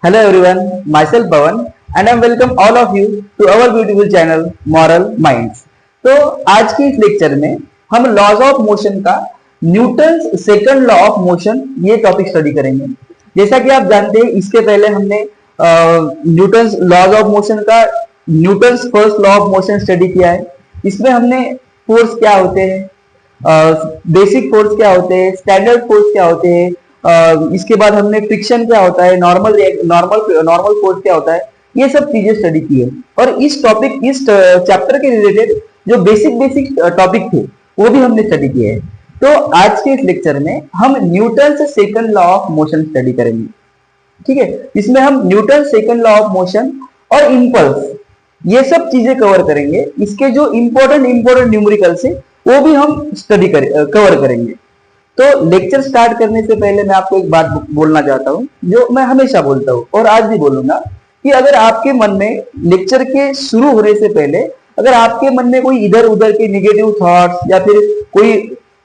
Hello everyone, myself Pawan and I welcome all of you to our beautiful channel Moral Minds। तो आज की इस lecture में हम लॉज ऑफ मोशन का Newton's second law of motion ये topic study करेंगे। जैसा कि आप जानते हैं इसके पहले हमने न्यूटन्स लॉज ऑफ मोशन का Newton's first law of motion study किया है। इसमें हमने फोर्स क्या होते हैं, बेसिक फोर्स क्या होते हैं, स्टैंडर्ड फोर्स क्या होते हैं, इसके बाद हमने फ्रिक्शन क्या होता है, नॉर्मल फोर्स क्या होता है, ये सब चीजें स्टडी की है। और इस चैप्टर के रिलेटेड जो बेसिक टॉपिक थे वो भी हमने स्टडी किए हैं। तो आज के इस लेक्चर में हम Newton second law of motion study करेंगे। ठीक है, इसमें हम Newton second law of motion और इंपल्स ये सब चीजें कवर करेंगे। इसके जो इंपॉर्टेंट न्यूमेरिकल्स है वो भी हम कवर करेंगे। तो लेक्चर स्टार्ट करने से पहले मैं आपको एक बात बोलना चाहता हूं जो मैं हमेशा बोलता हूं और आज भी बोलूंगा कि अगर आपके मन में लेक्चर के शुरू होने से पहले अगर आपके मन में कोई इधर उधर के निगेटिव थॉट्स या फिर कोई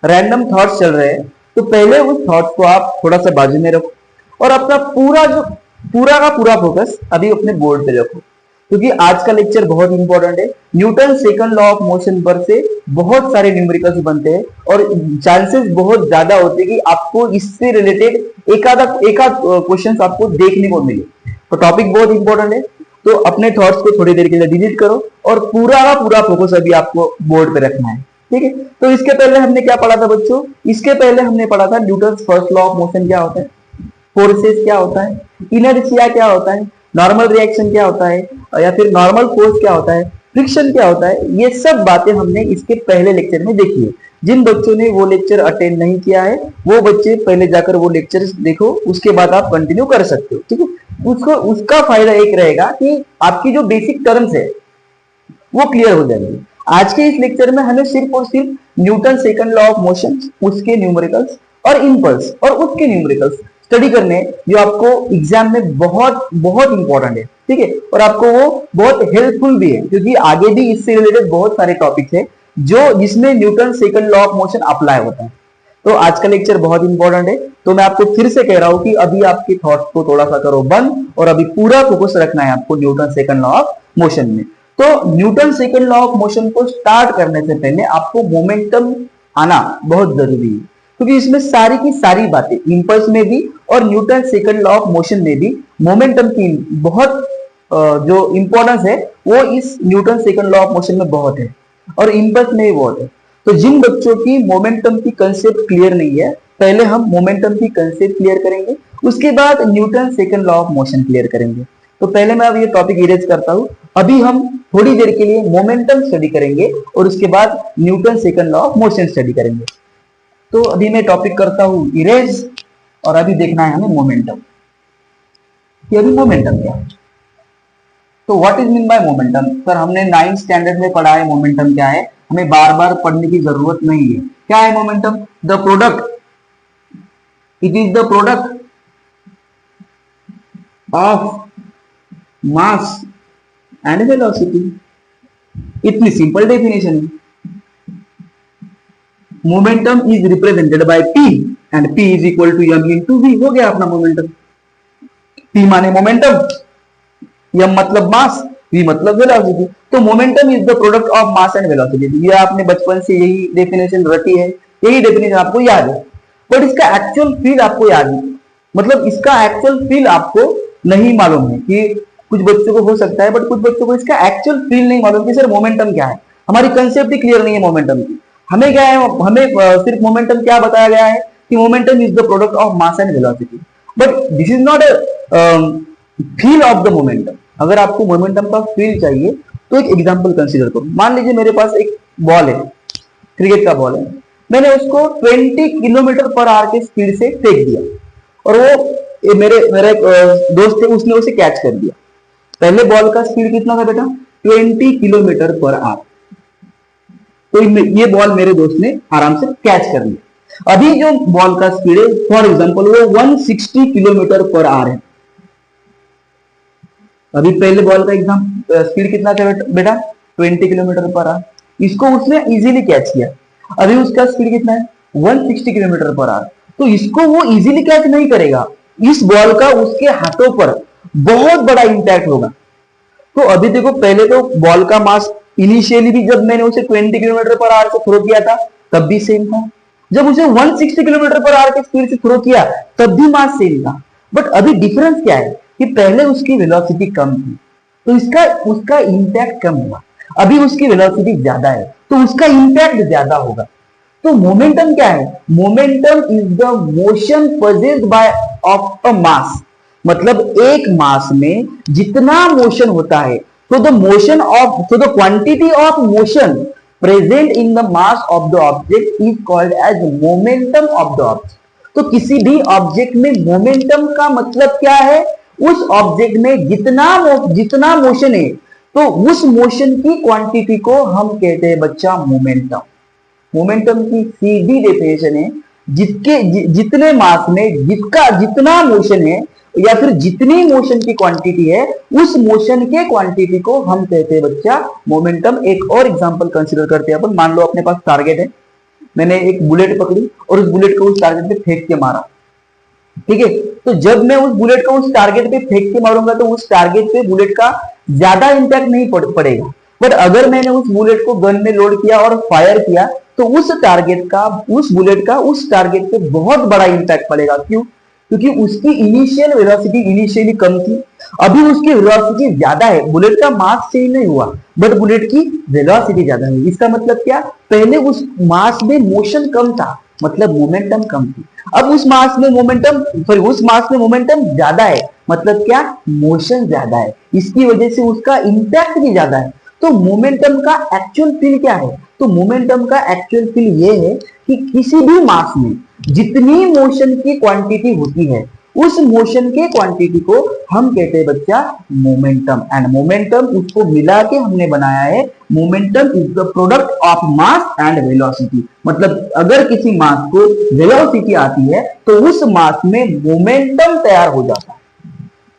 रैंडम थॉट्स चल रहे हैं तो पहले उस थॉट्स को आप थोड़ा सा बाजू में रखो और अपना पूरा का पूरा फोकस अभी अपने बोर्ड पे रखो, क्योंकि आज का लेक्चर बहुत इंपॉर्टेंट है। Newton second law of motion पर से बहुत सारे न्यूमेरिकल्स बनते हैं और चांसेस बहुत ज्यादा होते हैं कि आपको इससे रिलेटेड एक आध क्वेश्चंस आपको देखने को मिले। तो टॉपिक बहुत इंपॉर्टेंट है, तो अपने थॉट्स को थोड़ी देर के लिए डिलीट करो और पूरा का पूरा फोकस अभी आपको बोर्ड पे रखना है। ठीक है, तो इसके पहले हमने क्या पढ़ा था बच्चों? इसके पहले हमने पढ़ा था Newton first law of motion क्या होता है, फोर्सेस क्या होता है, इनर्शिया क्या होता है, नॉर्मल रिएक्शन क्या होता है या फिर नॉर्मल फोर्स क्या होता है, फ्रिक्शन क्या होता है। ये सब बातें हमने इसके पहले लेक्चर में देखी है। जिन बच्चों ने वो लेक्चर अटेंड नहीं किया है वो बच्चे पहले जाकर वो लेक्चर देखो, उसके बाद आप कंटिन्यू कर सकते हो। ठीक है, उसका फायदा एक रहेगा कि आपकी जो बेसिक टर्म्स है वो क्लियर हो जाएंगे। आज के इस लेक्चर में हमें सिर्फ और सिर्फ Newton second law of motion, उसके न्यूमेरिकल्स और इंपल्स और उसके न्यूमेरिकल्स स्टडी करने जो आपको एग्जाम में बहुत इंपॉर्टेंट है। ठीक है, और आपको वो बहुत हेल्पफुल भी है क्योंकि आगे भी इससे रिलेटेड बहुत सारे टॉपिक्स है जिसमें Newton second law of motion apply होता है। तो आज का लेक्चर बहुत इंपॉर्टेंट है। तो मैं आपको फिर से कह रहा हूं कि अभी आपके थॉट्स को थोड़ा सा करो बंद और अभी पूरा फोकस रखना है आपको Newton second law of motion में। तो Newton second law of motion को स्टार्ट करने से पहले आपको मोमेंटम आना बहुत जरूरी है, क्योंकि इसमें सारी की सारी बातें इंपल्स में भी और Newton second law of motion में भी मोमेंटम की बहुत जो इंपॉर्टेंस है वो इस Newton second law of motion में बहुत है और इंपल्स में भी बहुत है। तो जिन बच्चों की मोमेंटम की कंसेप्ट क्लियर नहीं है, पहले हम मोमेंटम की कंसेप्ट क्लियर करेंगे, उसके बाद Newton second law of motion clear करेंगे। तो पहले मैं अब ये टॉपिक इरेज करता हूं। अभी हम थोड़ी देर के लिए मोमेंटम स्टडी करेंगे और उसके बाद Newton second law of motion study करेंगे। तो अभी मैं टॉपिक करता हूं इरेज और अभी देखना है हमें मोमेंटम कि अभी मोमेंटम क्या है। तो what is mean by momentum? Sir हमने 9th स्टैंडर्ड में पढ़ा है मोमेंटम क्या है, हमें बार बार पढ़ने की जरूरत नहीं है। क्या है momentum? The product, it is the product of mass and velocity. इतनी सिंपल डेफिनेशन है। Momentum is represented by P and P is equal to m into v। हो गया अपना मोमेंटम। P माने मोमेंटम, m मतलब मास, v मतलब velocity. तो momentum is the product of mass and velocity. ये आपने बचपन से यही डेफिनेशन रटी है, यही डेफिनेशन आपको याद है, बट इसका एक्चुअल फील आपको याद नहीं, मतलब इसका एक्चुअल फील आपको नहीं मालूम है। कि कुछ बच्चों को हो सकता है बट कुछ बच्चों को इसका एक्चुअल फील नहीं मालूम कि सर मोमेंटम क्या है। हमारी कंसेप्ट ही क्लियर नहीं है मोमेंटम की। हमें क्या है, हमें सिर्फ मोमेंटम क्या बताया गया है कि momentum is the product of mass and velocity, but this is not a feel of the momentum. अगर आपको मोमेंटम का फील चाहिए तो एक एग्जांपल कंसीडर करो। मान लीजिए मेरे पास एक बॉल है, क्रिकेट का बॉल है, मैंने उसको 20 किलोमीटर पर आवर के स्पीड से फेंक दिया और वो मेरा एक दोस्त है, उसने उसे कैच कर दिया। पहले बॉल का स्पीड कितना था बेटा? 20 किलोमीटर पर आवर। तो ये बॉल मेरे दोस्त ने आराम से कैच कर लिया। अभी जो बॉल का स्पीड है फॉर एग्जांपल वो 160 किलोमीटर पर आवर है। अभी पहले बॉल का एग्जाम स्पीड कितना था बेटा? 20 किलोमीटर पर आवर। इसको उसने इजीली कैच किया। अभी उसका स्पीड कितना है? 160 किलोमीटर पर आवर। तो इसको वो इजीली कैच नहीं करेगा। इस बॉल का उसके हाथों पर बहुत बड़ा इंपैक्ट होगा। तो अभी देखो, पहले तो बॉल का मास इनिशियली भी जब मैंने उसे 20 किलोमीटर पर आवर से थ्रो किया था तब भी सेम था, जब उसे 160 किलोमीटर पर आवर की स्पीड से थ्रो किया तब भी मास सेम था। बट अभी डिफरेंस क्या है कि पहले उसकी वेलोसिटी कम थी तो इसका उसका इंपैक्ट कम हुआ, अभी उसकी वेलोसिटी ज्यादा है तो उसका इंपैक्ट ज्यादा होगा। तो मोमेंटम क्या है? Momentum is the motion possessed by of a mass, मतलब एक मास में जितना मोशन होता है, तो the quantity of motion present in the mass of the object is called as momentum of the object. तो किसी भी ऑब्जेक्ट में मोमेंटम का मतलब क्या है? उस ऑब्जेक्ट में जितना मोशन है तो उस मोशन की क्वांटिटी को हम कहते हैं बच्चा मोमेंटम। मोमेंटम की सीधी डेफिनेशन है जितने मास में जितना मोशन है या फिर जितनी मोशन की क्वांटिटी है उस मोशन के क्वांटिटी को हम कहते हैं बच्चा मोमेंटम। एक और एग्जांपल कंसीडर करते हैं अपन। मान लो अपने पास टारगेट है, मैंने एक बुलेट पकड़ी और उस बुलेट को उस टारगेट पे फेंक के मारा, ठीक है। तो जब मैं उस बुलेट को उस टारगेट पे फेंक के मारूंगा तो उस टारगेट पे बुलेट का ज्यादा इंपैक्ट नहीं पड़ेगा, बट अगर मैंने उस बुलेट को गन में लोड किया और फायर किया तो उस बुलेट का उस टारगेट पे बहुत बड़ा इंपैक्ट पड़ेगा। क्यों? क्योंकि उसकी इनिशियल वेलोसिटी इनिशियली कम थी, अभी उसकी वेलोसिटी ज्यादा है। बुलेट का मास चेंज नहीं हुआ बट बुलेट की वेलोसिटी ज्यादा है। इसका मतलब क्या? पहले उस मास में मोशन कम था, मतलब मोमेंटम कम थी। अब उस मास में मोमेंटम ज्यादा है, मतलब क्या? मोशन ज्यादा है। इसकी वजह से उसका इंपैक्ट भी ज्यादा है। तो मोमेंटम का एक्चुअल फील क्या है? तो मोमेंटम का एक्चुअल फील ये है कि किसी भी मास में जितनी मोशन की क्वांटिटी होती है उस मोशन के क्वांटिटी को हम कहते हैं बच्चा मोमेंटम। एंड मोमेंटम उसको मिला के हमने बनाया है, momentum is the product of mass and velocity. मतलब अगर किसी मास को वेलोसिटी आती है तो उस मास में मोमेंटम तैयार हो जाता है।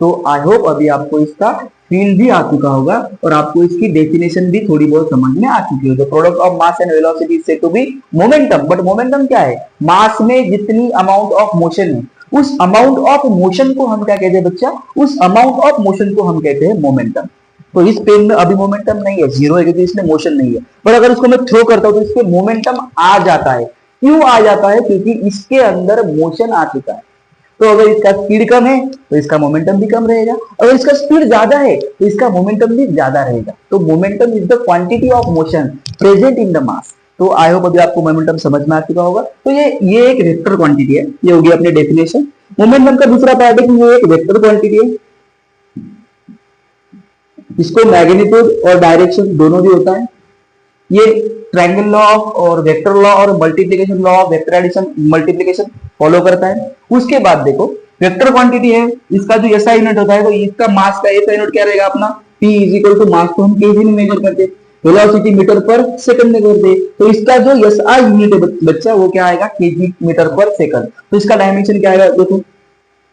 तो आई होप अभी आपको इसका फील भी आ चुका होगा और आपको इसकी डेफिनेशन भी थोड़ी बहुत समझ में आ चुकी है। The product of mass and velocity is said to be momentum. But momentum क्या है? मास में जितनी अमाउंट ऑफ मोशन है उस अमाउंट ऑफ मोशन को हम क्या कहते हैं बच्चा? उस अमाउंट ऑफ मोशन को हम कहते हैं मोमेंटम। तो इस पेन में अभी मोमेंटम नहीं है, जीरो है, क्योंकि इसमें मोशन नहीं है। पर अगर इसको मैं थ्रो करता हूं तो इसके मोमेंटम आ जाता है। क्यों आ जाता है? क्योंकि इसके अंदर मोशन आ चुका है। तो अगर इसका स्पीड कम है तो इसका मोमेंटम भी कम रहेगा, अगर इसका स्पीड ज्यादा है तो इसका मोमेंटम भी ज्यादा रहेगा। तो momentum is the quantity of motion present in the मास। तो आई होप अभी आपको मोमेंटम समझ में आ चुका होगा। तो ये एक वेक्टर क्वांटिटी है, ये होगी अपनी डेफिनेशन। मोमेंटम का दूसरा पार्ट है कि ये एक वेक्टर क्वांटिटी है, इसको मैग्नीट्यूड और डायरेक्शन दोनों भी होता है। ये ट्रायंगल लॉ और वेक्टर लॉ और multiplication law of vector addition multiplication follow करता है। उसके बाद देखो, वेक्टर क्वांटिटी है, इसका जो एसआई यूनिट होता है तो इसका मास का एसआई यूनिट क्या रहेगा अपना? p is equal to mass को हम केजी में मेजर करते हैं, वेलोसिटी मीटर पर सेकंड में करते हैं। तो इसका जो एसआई यूनिट है बच्चा वो क्या आएगा? KG metre per second. तो इसका डायमेंशन क्या आएगा? देखो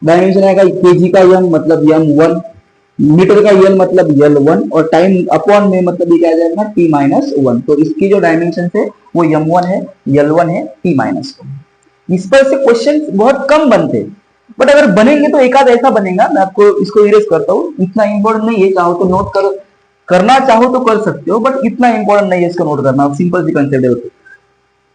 डायमेंशन आएगा केजी का m मतलब m1, मीटर का यल मतलब L1 और टाइम अपॉन में मतलब ये क्या आ जाएगा? t-1। तो इसकी जो डायमेंशन है वो m1 है, L1 है, t-1। इस पर से क्वेश्चन बहुत कम बनते हैं, बट अगर बनेंगे तो एक आध ऐसा बनेगा। मैं आपको इसको इरेज करता हूँ, इतना इंपॉर्टेंट नहीं है। चाहो तो नोट करना चाहो तो कर सकते हो, बट इतना इंपॉर्टेंट नहीं है इसको नोट करना। सिंपल सी कंसेप्ट है,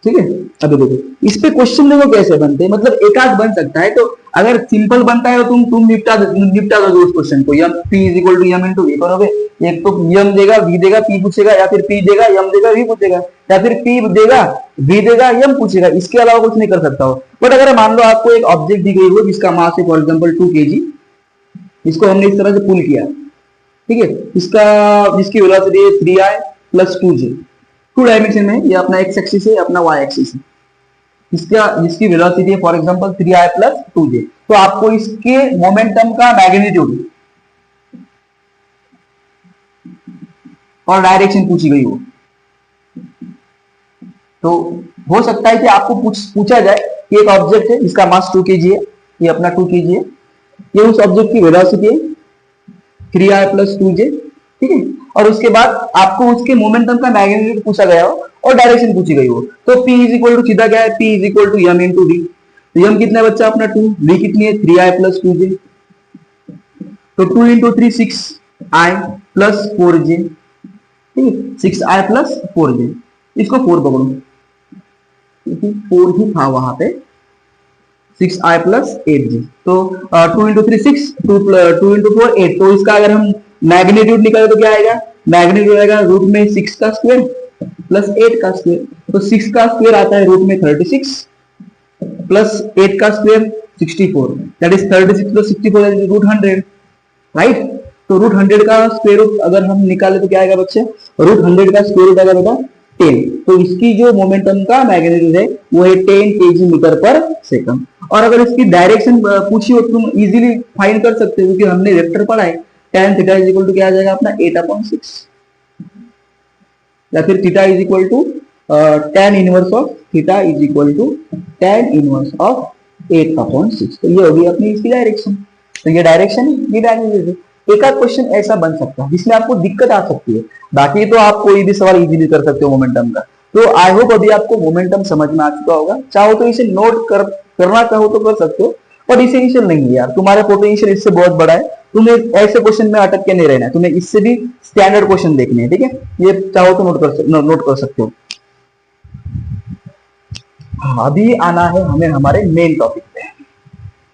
ठीक है। अभी देखो इस पे क्वेश्चन देखो कैसे बनते हैं, मतलब एक आध बन सकता है। तो अगर सिंपल बनता है तो तुम निपटा दोगे उस क्वेश्चन को। M p is equal to m into v करोगे, एक तो यम देगा v देगा p पूछेगा, या फिर p देगा यम देगा v पूछेगा, या फिर p देगा v देगा यम पूछेगा। इसके अलावा कुछ नहीं कर सकता हो। बट अगर मान लो आपको एक ऑब्जेक्ट दी गई हो जिसका मास है फॉर एग्जाम्पल 2 kg, इसको हमने इस तरह से पुल किया, ठीक है, जिसकी वेलोसिटी है 3i प्लस 2j, 2 डायमेंशन में, ये अपना x एक्सिस है, अपना y एक्सिस है। जिसकी वेलोसिटी है for example 3i plus 2j। तो आपको इसके मोमेंटम का मैग्नीट्यूड और डायरेक्शन पूछी गई हो, तो हो सकता है कि आपको पूछा जाए कि एक ऑब्जेक्ट है जिसका मास 2 kg है, ये अपना 2 kg है, ये उस ऑब्जेक्ट की वेलोसिटी है 3i प्लस 2j, ठीक है। और उसके बाद आपको उसके मोमेंटम का मैग्नीट्यूड पूछा गया हो और डायरेक्शन पूछी गई हो। तो p इज इक्वल टू सीधा क्या है? p is equal to m into v। तो m कितना बच्चा अपना 2, v कितनी है? 3i plus 2j। तो 2 इंटू 3 6i प्लस 4j, ठीक है, 6i प्लस 4j, इसको 4 पकड़ो क्योंकि 4 ही था वहां पे, 6i प्लस 8j, तो 2 इंटू 3 6, 2 इंटू 4 8, तो इसका अगर हम मैग्नीट्यूड निकाले तो क्या आएगा, मैग्नीट्यूड आएगा रूट में 6 का स्क्वायर प्लस 8 का स्क्वायर, तो 6 का स्क्वायर आता है रूट में 36 प्लस 8 का square 64, that is 36 plus 64 is root 100, right. तो रूट 100 का स्क्वायर रूट अगर हम निकाले तो क्या आएगा बच्चे, रूट 100 का स्क्वायर रूट आएगा बेटा 10, तो इसकी जो मोमेंटम का मैग्नीट्यूड है वो है 10 kg मीटर पर सेकंड। और अगर इसकी डायरेक्शन पूछी हो तो तुम इजीली फाइंड कर सकते हो क्योंकि हमने वेक्टर पढ़ा है, tan theta is equal to क्या आ जाएगा अपना 8/6, या फिर theta is equal to tan inverse of theta is equal to tan inverse of 8/6, तो ये होगी अपनी इसकी डायरेक्शन। तो ये डायरेक्शन है, ये डायरेक्शन है। एक आध क्वेश्चन ऐसा बन सकता है जिसमें आपको दिक्कत आ सकती है, बाकी तो आप कोई भी सवाल इजीली कर सकते हो मोमेंटम का। तो आई होप अभी आपको मोमेंटम समझ में आ चुका होगा, चाहो तो इसे नोट करना चाहो तो कर सकते हो, पर इसेंशियल नहीं है यार, तुम्हारा पोटेंशियल इससे बहुत बड़ा है, तुम्हें ऐसे क्वेश्चन में अटक के नहीं रहना है, तुम्हें इससे भी स्टैंडर्ड क्वेश्चन देखने हैं, ठीक है, ये चाहो तो नोट कर सकते हो। अभी आना है हमें हमारे मेन टॉपिक पे,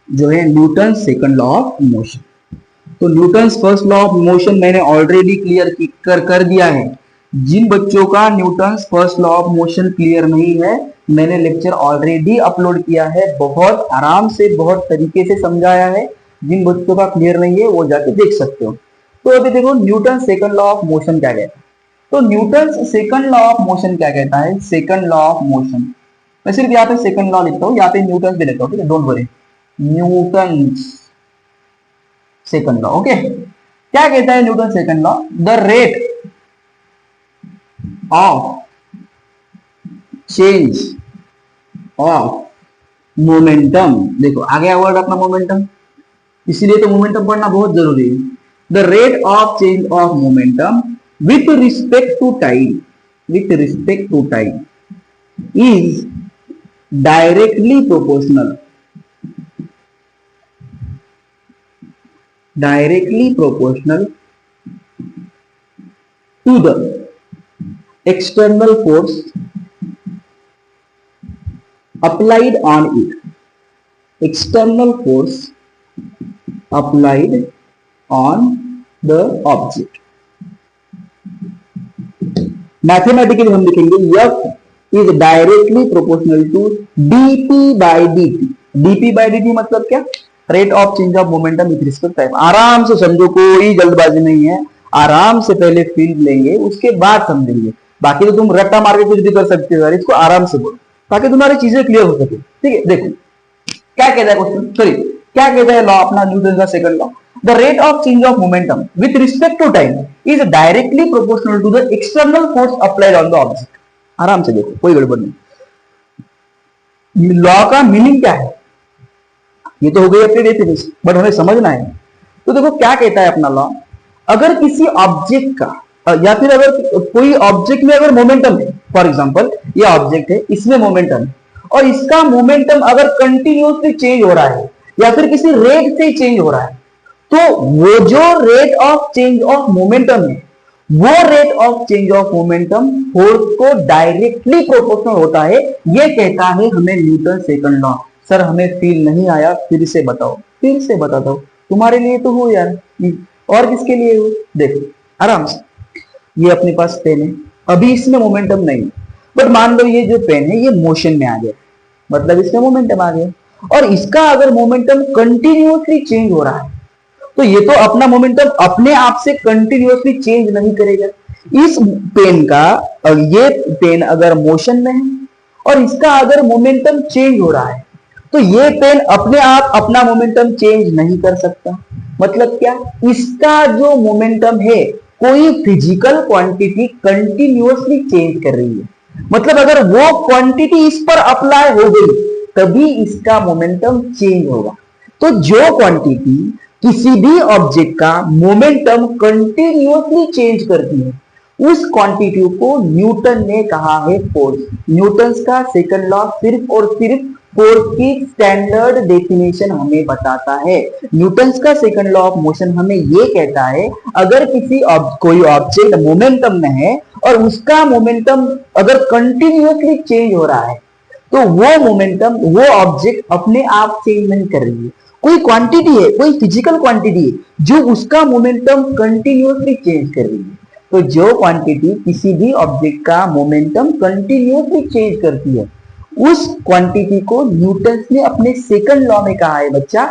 जो है Newton second law of motion. तो Newton first law of motion मैंने ऑलरेडी क्लियर कर दिया है। जिन बच्चों का Newton first law of motion clear नहीं है, मैंने लेक्चर ऑलरेडी अपलोड किया है, बहुत आराम से बहुत तरीके से समझाया है। जिन बच्चों का क्लियर नहीं है वो जाके देख सकते हो। तो अभी देखो Newton second law of motion क्या कहता है। तो Newton second law of motion क्या कहता है, सेकंड लॉ ऑफ मोशन, मैं सिर्फ यहाँ पे सेकंड लॉ लिखता हूँ, यहाँ पे न्यूटन भी लिखता हूँ, ठीक है, don't worry, Newton second law. Okay, क्या कहता है Newton second law, the rate of change of momentum, देखो आ गया वर्ड अपना मोमेंटम, इसीलिए तो मोमेंटम पढ़ना बहुत जरूरी है। The rate of change of momentum with respect to time, with respect to time is directly proportional, directly proportional to the external force applied on it, external force applied on the object। Mathematically हम लिखेंगे F is directly proportional to dp by dt। dp by dt मतलब क्या, rate of change of momentum with respect time. आराम से समझो, कोई जल्दबाजी नहीं है, आराम से पहले फील लेंगे उसके बाद समझेंगे, बाकी तो तुम रट्टा मार के कुछ भी कर सकते हो यार, इसको आराम से बोलो ताकि तुम्हारी चीजें क्लियर हो सके, ठीक है। देखो क्या कहता है क्वेश्चन, सॉरी क्या कहता है लॉ अपना न्यूटन का second law, the rate of change of momentum with respect to time is directly proportional to the external force applied on the object. आराम से देखो, कोई गड़बड़ नहीं। लॉ का मीनिंग क्या है, ये तो हो गई अपनी डेफिनेशन, बट हमें समझना है। तो देखो क्या कहता है अपना लॉ, अगर किसी ऑब्जेक्ट का या फिर अगर कोई ऑब्जेक्ट में अगर मोमेंटम है, फॉर एग्जांपल ये ऑब्जेक्ट है, इसमें मोमेंटम है, और इसका मोमेंटम अगर कंटिन्यूसली चेंज हो रहा है या फिर किसी रेट से चेंज हो रहा है, तो वो जो rate of change of momentum है, वो rate of change of momentum force को डायरेक्टली प्रोपोर्शनल होता है। ये कहता है हमें न्यूटन सेकंड लॉ। सर हमें फील नहीं आया, फिर से बताओ, फिर से बताता हूं, तुम्हारे लिए तो हो यार, और किसके लिए हो। देखो आराम से, ये अपने पास पेन है, अभी इसमें मोमेंटम नहीं, बट मान लो ये जो पेन है ये मोशन में आ गया, मतलब इसमें मोमेंटम आ गया, और इसका अगर मोमेंटम कंटिन्यूसली चेंज हो रहा है, तो ये तो अपना मोमेंटम अपने आप से कंटिन्यूसली चेंज नहीं करेगा। इस पेन का, ये पेन अगर मोशन में है और इसका अगर मोमेंटम चेंज हो रहा है, तो ये पेन अपने आप अपना मोमेंटम चेंज नहीं कर सकता। मतलब क्या, इसका जो मोमेंटम है कोई फिजिकल क्वांटिटी कंटिन्यूअसली चेंज कर रही है, मतलब अगर वो क्वांटिटी इस पर अप्लाई हो गई तभी इसका मोमेंटम चेंज होगा। तो जो क्वांटिटी किसी भी ऑब्जेक्ट का मोमेंटम कंटिन्यूअसली चेंज करती है, उस क्वांटिटी को न्यूटन ने कहा है फोर्स। न्यूटन का सेकंड लॉ सिर्फ और सिर्फ फोर्स की स्टैंडर्ड डेफिनेशन हमें बताता है। न्यूटन्स का सेकंड लॉ ऑफ मोशन हमें ये कहता है, अगर कोई ऑब्जेक्ट मोमेंटम में है और उसका मोमेंटम अगर कंटिन्यूअसली चेंज हो रहा है, तो वो मोमेंटम, वो ऑब्जेक्ट अपने आप चेंज नहीं कर रही है, कोई क्वांटिटी है, कोई फिजिकल क्वांटिटी है जो उसका मोमेंटम कंटिन्यूअसली चेंज कर रही है। तो जो क्वांटिटी किसी भी ऑब्जेक्ट का मोमेंटम कंटिन्यूअसली चेंज करती है, उस क्वांटिटी को न्यूटन ने अपने सेकंड लॉ में कहा है बच्चा,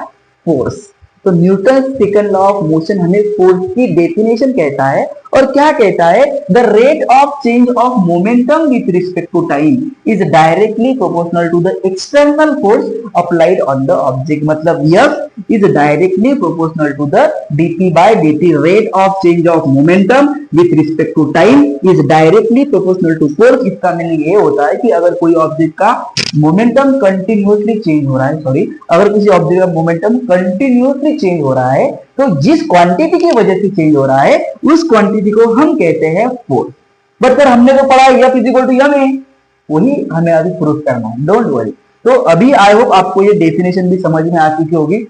फोर्स। तो Newton second law of motion हमें फोर्स की डेफिनेशन कहता है, और क्या कहता है, the rate of change of momentum with respect to time is directly proportional to the external force applied on the object. मतलब F is directly proportional to the dt by dt, rate of change of momentum with respect to time is directly proportional to force. इसका meaning ये होता है कि अगर कोई object का momentum continuously change हो रहा है, अगर किसी ऑब्जेक्ट का मोमेंटम कंटिन्यूअसली चेंज हो रहा है, तो जिस क्वांटिटी की वजह से चेंज हो रहा है उस क्वांटिटी को हम कहते हैं फोर्स। बट सर हमने तो पढ़ा है F इक्वल टू m है, वही हमें अभी प्रूफ करना है, डोंट वरी। तो अभी आई होप आपको ये डेफिनेशन भी समझ में आ चुकी होगी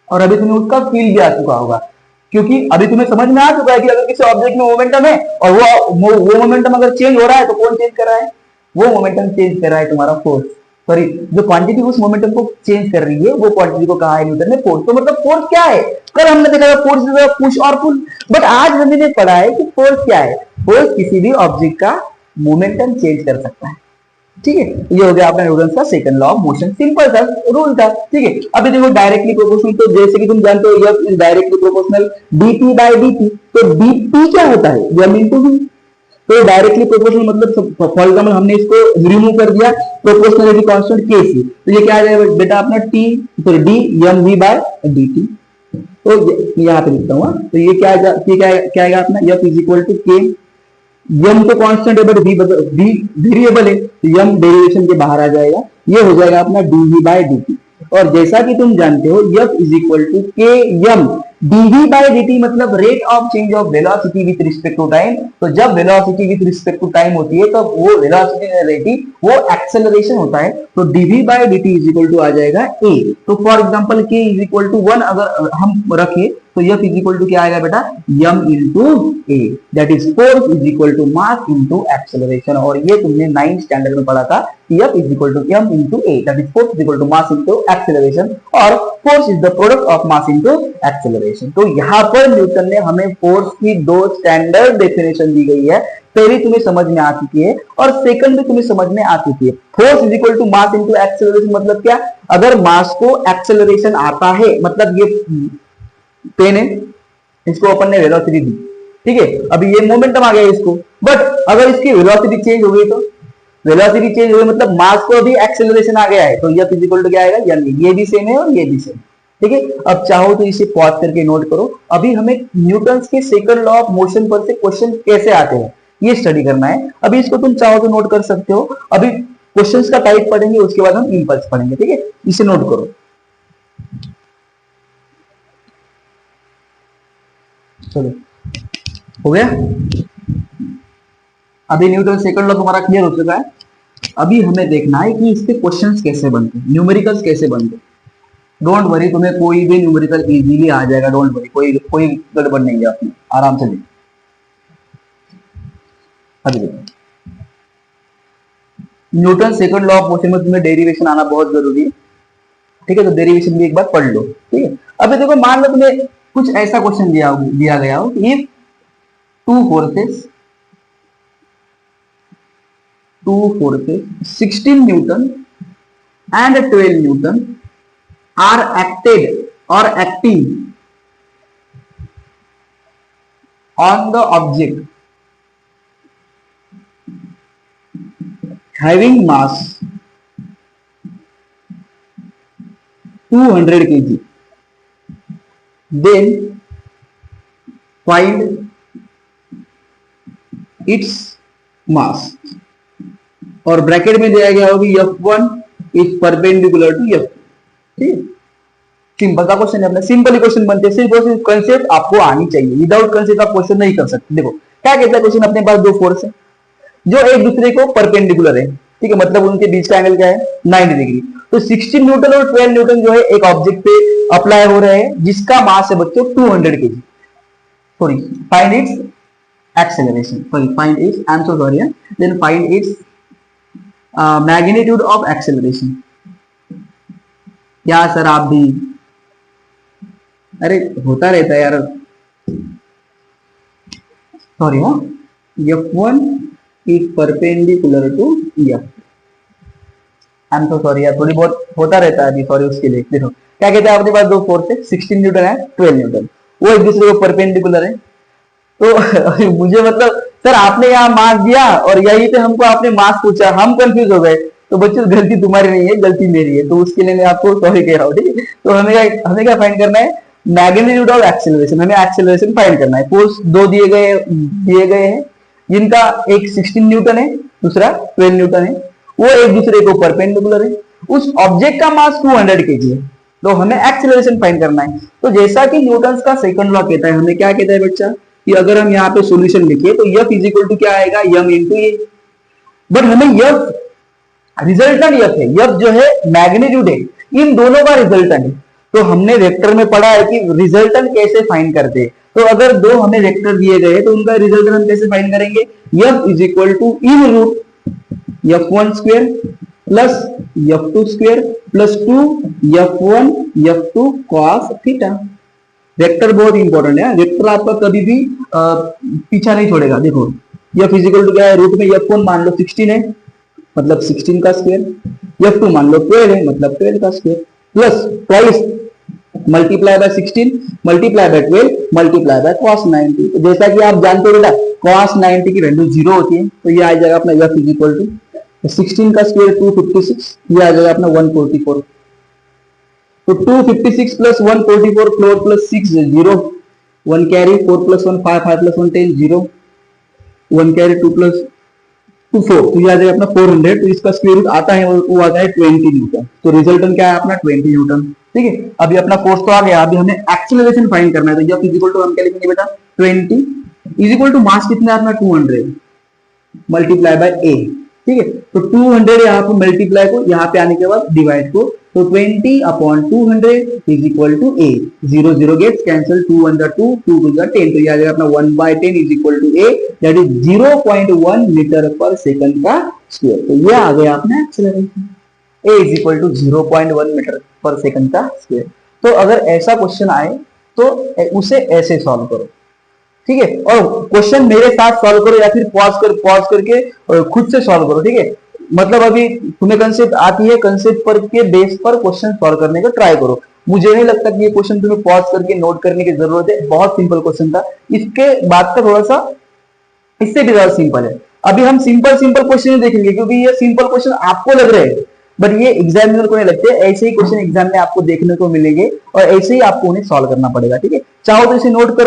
और अभी तुम्हें उसका फील भी आ चुका होगा, क्योंकि अभी तुम्हें समझ में आ चुका है कि अगर किसी ऑब्जेक्ट में मोमेंटम है और वो मोमेंटम अगर चेंज हो रहा है तो कौन चेंज कर रहा है, वो मोमेंटम चेंज कर रहा है तुम्हारा फोर्स। सॉरी, जो क्वांटिटी उस मोमेंटम को चेंज कर रही है वो क्वांटिटी को कहा है न्यूटन ने फोर्स। तो मतलब फोर्स क्या है, कल हमने देखा था फोर्स इज पुश और पुल, बट आज हमने पढ़ा है कि फोर्स क्या है। फोर्स किसी भी ऑब्जेक्ट का मोमेंटम चेंज कर सकता है, ठीक है। ये हो गया अपना न्यूटन का second law of motion, simple था, रूल था, ठीक है। अभी देखो डायरेक्टली प्रोपोर्शनल, तो जैसे कि तुम जानते हो F is directly proportional dt by dt, तो dt क्या होता है, m into v। तो डायरेक्टली प्रोपोर्शनल मतलब फॉर एग्जांपल हमने इसको रिमूव कर दिया प्रोपोर्शनलिटी कांस्टेंट k से, तो ये क्या आ जाएगा बेटा अपना t sorry d m v by dt। तो यहाँ पे लिखता हूँ, तो ये क्या आएगा अपना F is equal to k, m तो कांस्टेंट है बट v वेरिएबल है, तो m डेरिवेशन के बाहर आ जाएगा, ये हो जाएगा अपना dv बाय dt। और जैसा कि तुम जानते हो F is equal to k m dv by dt, मतलब rate of change of velocity with respect to time. तो जब velocity with respect to time होती है तो वो वेलोसिटी वो एक्सेलरेशन होता है, तो dv by dt is equal to आ जाएगा a। तो for example k is equal to 1 अगर हम रखें तो F इज इक्वल टू क्या आएगा बेटा, m into a, that is force is equal to mass into acceleration. और ये तुमने 9th स्टैंडर्ड में पढ़ा था, F is equal to m into a, that is force is equal to mass into acceleration, और force is the product of mass into acceleration. तो यहाँ पर न्यूटन ने हमें फोर्स की दो स्टैंडर्ड डेफिनेशन दी गई है, पहली तुम्हें समझ में आ चुकी है और सेकंड भी तुम्हें समझ में आ चुकी है। Force is equal to mass into acceleration मतलब क्या, अगर मास को एक्सेलरेशन आता है, मतलब ये पेन है, इसको अपन ने वेलोसिटी दी, ठीक है, अभी ये मोमेंटम आ गया इसको, बट अगर इसकी वेलोसिटी चेंज हो गई तो वेलोसिटी चेंज हो गई मतलब मास को भी एक्सेलरेशन आ गया है, तो F इज इक्वल टू क्या आएगा, ये भी सेम है और ये भी सेम, ठीक है। अब चाहो तो इसे पॉज करके नोट करो, अभी हमें न्यूटन के सेकंड लॉ ऑफ मोशन पर से क्वेश्चन कैसे आते हैं ये स्टडी करना है। अभी इसको तुम चाहो तो नोट कर सकते हो, अभी क्वेश्चंस का टाइप पढ़ेंगे उसके बाद हम इंपल्स पढ़ेंगे, ठीक है, इसे नोट करो। चलो हो गया, अभी न्यूटन सेकंड लॉ तुम्हारा क्लियर हो चुका है। अभी हमें देखना है कि इसके क्वेश्चंस कैसे बनते हैं, न्यूमेरिकल्स कैसे बनते हैं। डोंट वरी, तुम्हें कोई भी न्यूमेरिकल इजीली आ जाएगा, डोंट वरी, कोई गड़बड़ नहीं है, अपनी आराम से देखो। अभी देखो Newton second law of motion में तुम्हें डेरिवेशन आना बहुत जरूरी है, ठीक है, तो डेरिवेशन भी एक बार पढ़ लो, ठीक है। अभी देखो मान लो तुम्हें कुछ ऐसा क्वेश्चन दिया गया हो कि if two forces 16 Newton and 12 Newton are acted or acting on the object having mass 200 kg, then find its mass। और ब्रैकेट में दिया गया होगी F1 is perpendicular to F2, ठीक, सिंपल का क्वेश्चन है अपना, सिंपल क्वेश्चन बनते हैं, सिर्फ कंसेप्ट आपको आनी चाहिए, विदाउट कंसेप्ट आप क्वेश्चन नहीं कर सकते। देखो क्या कहता है क्वेश्चन, अपने पास दो फोर्स है जो एक दूसरे को परपेंडिकुलर है, ठीक है, मतलब उनके बीच का एंगल क्या है 90 डिग्री। तो 16 न्यूटन और 12 न्यूटन जो है एक ऑब्जेक्ट पे अप्लाई हो रहे हैं जिसका मास है बच्चों 200 kg। Sorry, find its acceleration, sorry, find its, I'm so sorry, then find its magnitude of acceleration। क्या सर आप भी, अरे होता रहता है यार, सॉरी, हाँ, F1 is perpendicular to F। I am so sorry यार, थोड़ी बहुत होता रहता है अभी, सॉरी उसके लिए। देखो क्या कहते हैं, अपने पास दो फोर्स है, 16 न्यूटन है, 12 न्यूटन, वो एक दूसरे को परपेंडिकुलर है। तो मुझे मतलब सर आपने यहाँ मास दिया और यहीं पे हमको आपने मास पूछा, हम कंफ्यूज हो गए। तो बच्चों गलती तुम्हारी नहीं है, गलती मेरी है, तो उसके लिए मैं आपको सॉरी कह रहा हूँ, ठीक है। तो हमें क्या फाइंड करना है, मैग्नीट्यूड ऑफ एक्सेलरेशन, हमें एक्सेलरेशन फाइंड करना है। फोर्स दो दिए गए हैं जिनका एक 16 न्यूटन है, दूसरा 12 न्यूटन है, वो एक दूसरे को परपेंडिकुलर है। उस ऑब्जेक्ट का मास 200 kg है, तो हमें एक्सेलरेशन फाइंड करना है। तो जैसा कि न्यूटन का सेकंड लॉ कहता है, हमें क्या कहता है बच्चा, कि अगर हम यहाँ पे सॉल्यूशन लिखे तो F इज इक्वल टू क्या आएगा, m इंटू ए। बट हमें F रिजल्टेंट F है, F जो है मैग्नीट्यूड है, इन दोनों का रिजल्टेंट है। तो हमने वेक्टर में पढ़ा है कि रिजल्टेंट कैसे फाइंड करते हैं। तो अगर दो हमें वेक्टर दिए गए तो उनका रिजल्टेंट हम कैसे फाइंड करेंगे, F is equal to in root F1 square plus F2 square plus 2 F1 F2 cos theta. Vector बहुत इंपॉर्टेंट है, वेक्टर आपका कभी भी पीछा नहीं छोड़ेगा। देखो F इजिकल टू क्या है, रूट में F1 मान लो 16 है, मतलब 16 का स्क्वायर, F2 मान लो 12 है, मतलब 12 का square, plus twice multiply by 16 multiply by 12 multiply by cos 90। तो जैसा कि आप जानते हो बेटा cos 90 की वैल्यू 0 होती है, तो ये आ जाएगा अपना F इजिकल टू 16 का स्क्वायर 256, ये आ जाएगा अपना 144। तो 256 plus 144 4 plus 6 0, 1 carry 4 plus 1 5 5 plus 1 10 0, 1 carry 2 plus 2 4, तो ये आ जाएगा अपना 400। तो इसका स्क्वायर रूट आता है वो आता है 20 न्यूटन। तो रिजल्टेंट क्या है अपना 20 न्यूटन, ठीक है। अभी अपना फोर्स तो आ गया, अभी हमें एक्सेलरेशन फाइंड करना है। तो F इक्वल टू हम क्या लिखेंगे बेटा, 20 इज इक्वल टू मास कितना है अपना 200 मल्टीप्लाई बाय ए, ठीक है। तो 200 यहाँ पे मल्टीप्लाई को यहाँ पे आने के बाद डिवाइड को, तो 20 upon 200 is equal to a, 0 0 gets cancel, 2 1 2 2 2 10, तो ये आ जाएगा अपना 1/10 is equal to a, that is 0.1 metre per second का स्क्वायर। तो ये आ गया अपना acceleration, a is equal to 0.1 metre per second का स्क्वायर। तो अगर ऐसा क्वेश्चन आए तो उसे ऐसे सॉल्व करो, ठीक है। और क्वेश्चन मेरे साथ सॉल्व करो या फिर पॉज करके खुद से सॉल्व करो, ठीक है। मतलब अभी तुम्हें कंसेप्ट आती है, कंसेप्ट पर के बेस पर क्वेश्चन सॉल्व करने का ट्राई करो। मुझे नहीं लगता कि ये क्वेश्चन तुम्हें पॉज करके नोट करने की जरूरत है, बहुत सिंपल क्वेश्चन था। इसके बाद का थोड़ा सा इससे भी ज्यादा सिंपल है। अभी हम सिंपल क्वेश्चन देखेंगे क्योंकि ये सिंपल क्वेश्चन आपको लग रहे हैं, बट ये एग्जामिनर को नहीं लगते। ऐसे ही क्वेश्चन एग्जाम में आपको देखने को मिलेंगे और ऐसे ही आपको उन्हें सॉल्व करना पड़ेगा, ठीक है। चाहो तो इसे नोट करो।